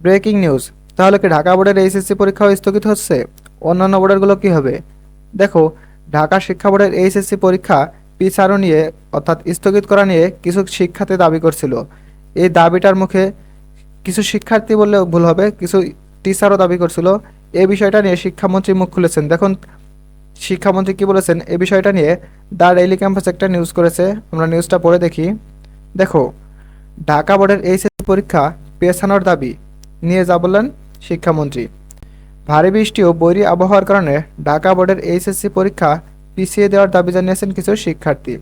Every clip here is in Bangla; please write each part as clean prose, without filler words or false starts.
Breaking news. তাহলে কি ঢাকা বোর্ডের এইচএসসি পরীক্ষাও স্থগিত হচ্ছে? অন্যান্য বোর্ডেরগুলো কি হবে? দেখো, ঢাকা শিক্ষা বোর্ডের এইচএসসি পরীক্ষা পিছানো নিয়ে অর্থাৎ স্থগিত করা নিয়ে কিছু শিক্ষার্থী দাবি করছিল। এই দাবিটার মুখে কিছু শিক্ষার্থী বললে ভুল হবে, কিছু টিচারও দাবি করছিল। এই বিষয়টা নিয়ে শিক্ষামন্ত্রী মুখ খুলেছেন। দেখুন শিক্ষামন্ত্রী কি বলেছেন এই বিষয়টা নিয়ে। দ্য ডেইলি ক্যাম্পাস একটা নিউজ করেছে, আমরা নিউজটা পড়ে দেখি। দেখো, ঢাকা বোর্ডের এইচএসসি পরীক্ষা পেছানোর দাবি নিয়ে যা বললেন শিক্ষামন্ত্রী। ভারী বৃষ্টি ও বৈরী আবহাওয়ার কারণে ঢাকা বোর্ডের এইচএসসি পরীক্ষা পিছিয়ে দেওয়ার দাবি জানিয়েছেন কিছু শিক্ষার্থী।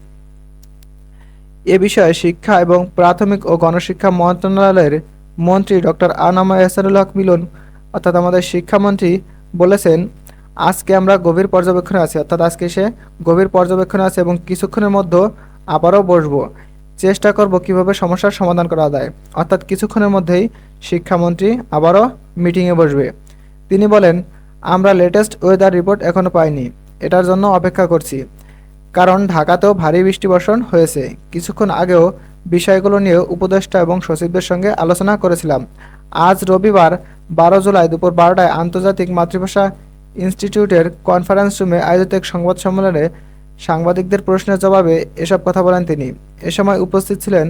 এ বিষয়ে শিক্ষা এবং প্রাথমিক ও গণশিক্ষা মন্ত্রণালয়ের মন্ত্রী ডক্টর আনামা এহসানুল হক মিলন অর্থাৎ আমাদের শিক্ষামন্ত্রী বলেছেন, আজকে আমরা গভীর পর্যবেক্ষণে আছি, অর্থাৎ আজকে সে গভীর পর্যবেক্ষণে আছে এবং কিছুক্ষণের মধ্যে আবারও বসবো, চেষ্টা করব কিভাবে সমস্যার সমাধান করা যায়। অর্থাৎ কিছুক্ষণের মধ্যেই শিক্ষামন্ত্রী আবারও মিটিংয়ে বসবে। তিনি বলেন, আমরা লেটেস্ট ওয়েদার রিপোর্ট এখনো পাইনি, এটার জন্য অপেক্ষা করছি, কারণ ঢাকাতেও ভারী বৃষ্টিবর্ষণ হয়েছে। কিছুক্ষণ আগেও বিষয়গুলো নিয়ে উপদেষ্টা এবং সচিবদের সঙ্গে আলোচনা করেছিলাম। আজ রবিবার 12 জুলাই দুপুর 12টায় আন্তর্জাতিক মাতৃভাষা ইনস্টিটিউটের কনফারেন্স রুমে আয়োজিত এক সংবাদ সম্মেলনে সাংবাদিকদের প্রশ্নের জবাবে এসব কথা বলেন তিনি। এ সময় উপস্থিত ছিলেন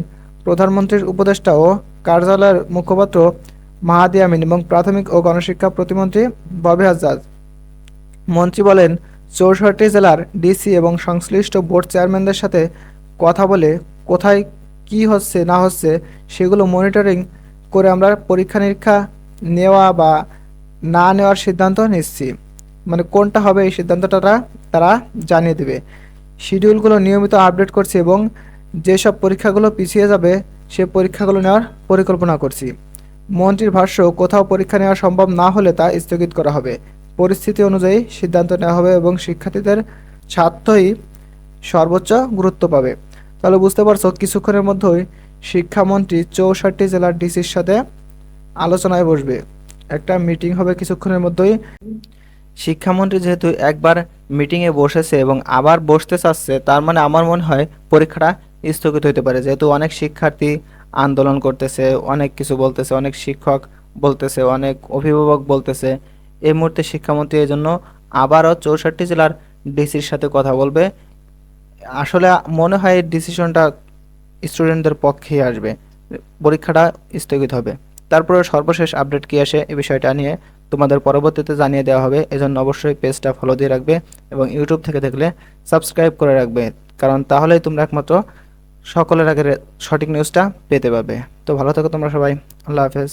প্রধানমন্ত্রীর উপদেষ্টা ও কার্যালয়ের মুখপাত্র মাহাদি আমিন এবং প্রাথমিক ও গণশিক্ষা প্রতিমন্ত্রী ববি হাজ্জাজ। মন্ত্রী বলেন, 64 জেলার ডিসি এবং সংশ্লিষ্ট বোর্ড চেয়ারম্যানদের সাথে কথা বলে কোথায় কি হচ্ছে না হচ্ছে সেগুলো মনিটরিং করে আমরা পরীক্ষা নিরীক্ষা নেওয়া বা না নেওয়ার সিদ্ধান্ত নিচ্ছি। মানে কোনটা হবে এই সিদ্ধান্তটা তারা জানিয়ে দেবে। শিডিউলগুলো নিয়মিত আপডেট করছি এবং যেসব পরীক্ষাগুলো পিছিয়ে যাবে সে পরীক্ষাগুলো নেওয়ার পরিকল্পনা করছি। মন্ত্রীর ভাষ্য, কোথাও পরীক্ষা নেওয়া সম্ভব না হলে তা স্থগিত করা হবে। পরিস্থিতি অনুযায়ী সিদ্ধান্ত নেওয়া হবে এবং শিক্ষার্থীদের স্বার্থই সর্বোচ্চ গুরুত্ব পাবে। তাহলে বুঝতে পারছো, কিছুক্ষণের মধ্যেই শিক্ষামন্ত্রী 64 জেলার ডিসির সাথে আলোচনায় বসবে, একটা মিটিং হবে কিছুক্ষণের মধ্যেই। শিক্ষামন্ত্রী যেহেতু একবার মিটিংয়ে বসেছে এবং আবার বসতে চাচ্ছে, তার মানে আমার মনে হয় পরীক্ষাটা স্থগিত হতে পারে। যেহেতু অনেক শিক্ষার্থী আন্দোলন করতেছে, অনেক কিছু বলতেছে, অনেক শিক্ষক বলতেছে, অনেক অভিভাবক বলতেছে, এই মুহূর্তে শিক্ষামন্ত্রী এই জন্য আবারও 64 জেলার ডিসির সাথে কথা বলবে। আসলে মনে হয় এই ডিসিশনটা স্টুডেন্টদের পক্ষেই আসবে, পরীক্ষাটা স্থগিত হবে। তারপরে সর্বশেষ আপডেট কি আসে এই বিষয়টা নিয়ে তোমাদের পরবর্তীতে জানিয়ে দেওয়া হবে। এজন্য অবশ্যই পেজটা ফলো দিয়ে রাখবে এবং ইউটিউব থেকে দেখলে সাবস্ক্রাইব করে রাখবে, কারণ তাহলেই তোমরা একমাত্র সকলের আগে সঠিক নিউজটা পেতে পারবে। তো ভালো থাকো তোমরা সবাই, আল্লাহ হাফেজ।